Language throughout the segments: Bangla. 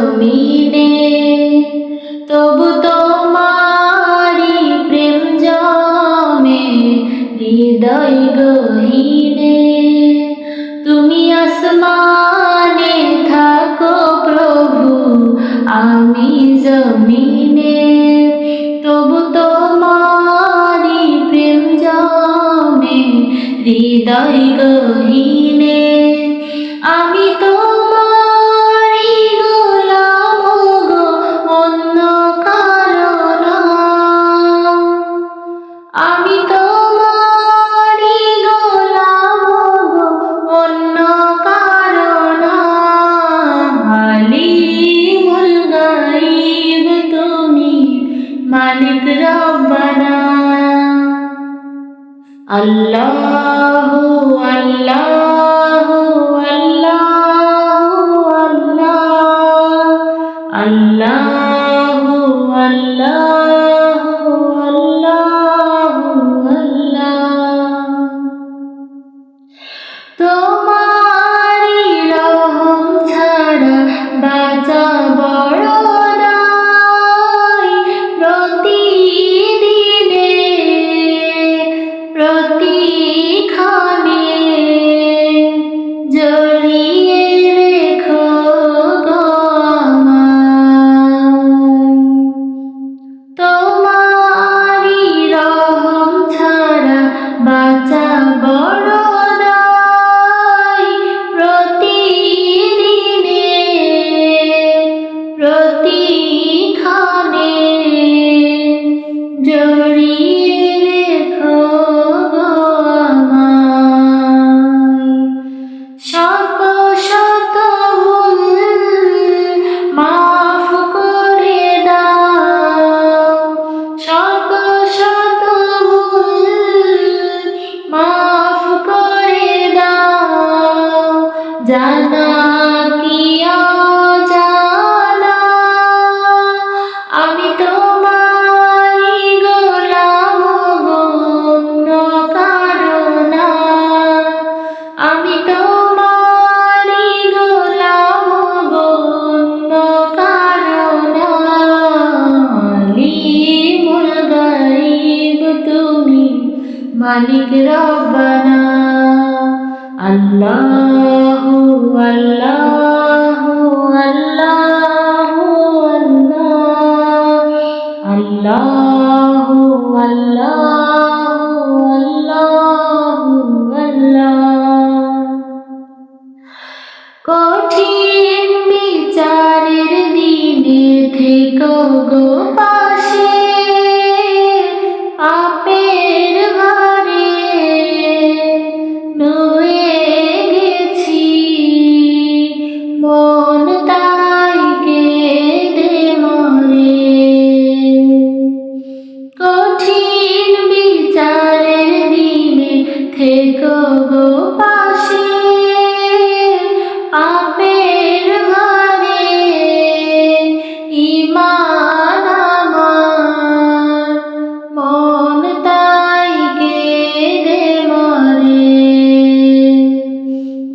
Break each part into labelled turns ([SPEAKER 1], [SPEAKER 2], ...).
[SPEAKER 1] জমিনে, তবু তোমারি প্রেম জমে হৃদয় গহীনে। তুমি আসমানে থাকো প্রভু, আমি জমিনে, তবু তোমারি প্রেম জমে হৃদয় গহীনে। আমি তোমারি গোলাম গো, অন্য কারো না। আমি তোমারি গোলাম গো, অন্য কারো না। আলিমুল গায়ব তুমি, মালিক রব্বানা। আল্লাহু আল্লাহু আল্লাহু আল্লাহ, আল্লাহু আল্লাহু আল্লাহু আল্লাহ। তোমারি রহম ছাড়া বাঁচা বড় দায়। প্রতিদিনে প্রতিক্ষণে জড়িয়ে রেখো গো আমায়। তোমারি রহম ছাড়া বাঁচা বড় দায়। প্রতিদিনে প্রতিক্ষণে জড়িয়ে রেখো গো আমায়। শত শত ভুল মাফ করে দাও, শত শত ভুল মাফ করে দাও। জানা কি অজানা, আমি তোমারি গোলাম গো, অন্য কারো না। আমি তোমারি গোলাম গো, অন্য কারো না। আলিমুল গায়ব তুমি, মালিক রব্বানা। আল্লাহু আল্লাহু আল্লাহু আল্লাহ, আল্লাহু আল্লাহু আল্লাহু আল্লাহ। কঠিন বিচারের দিনে থেকো গো পাশে, পাপের ভারে নুয়ে গেছি মন, তাই কেঁদে মরে। কঠিন বিচারের দিনে থেকো গো পাশে, পাপের ভারে ঈমান আমার, মন তাই কেঁদে মরে।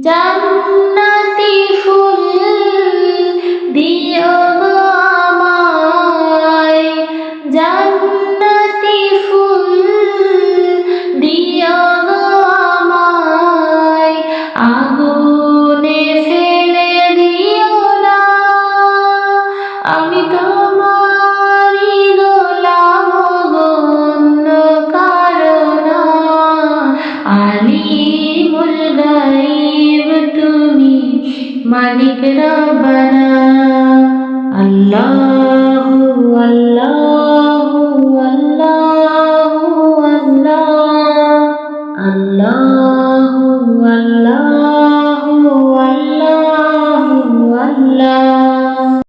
[SPEAKER 1] জান্নাতি ফুল দিও গো আমায়, জান্নাতি ফুল দিও গো আমায়। আগুনে ফেলে দিও না, আমি তোমারি গোলাম গো, অন্য কারো না। আলিমুল গায়ব তুমি, মালিক রব্বানা। আল্লাহু আল্লাহ।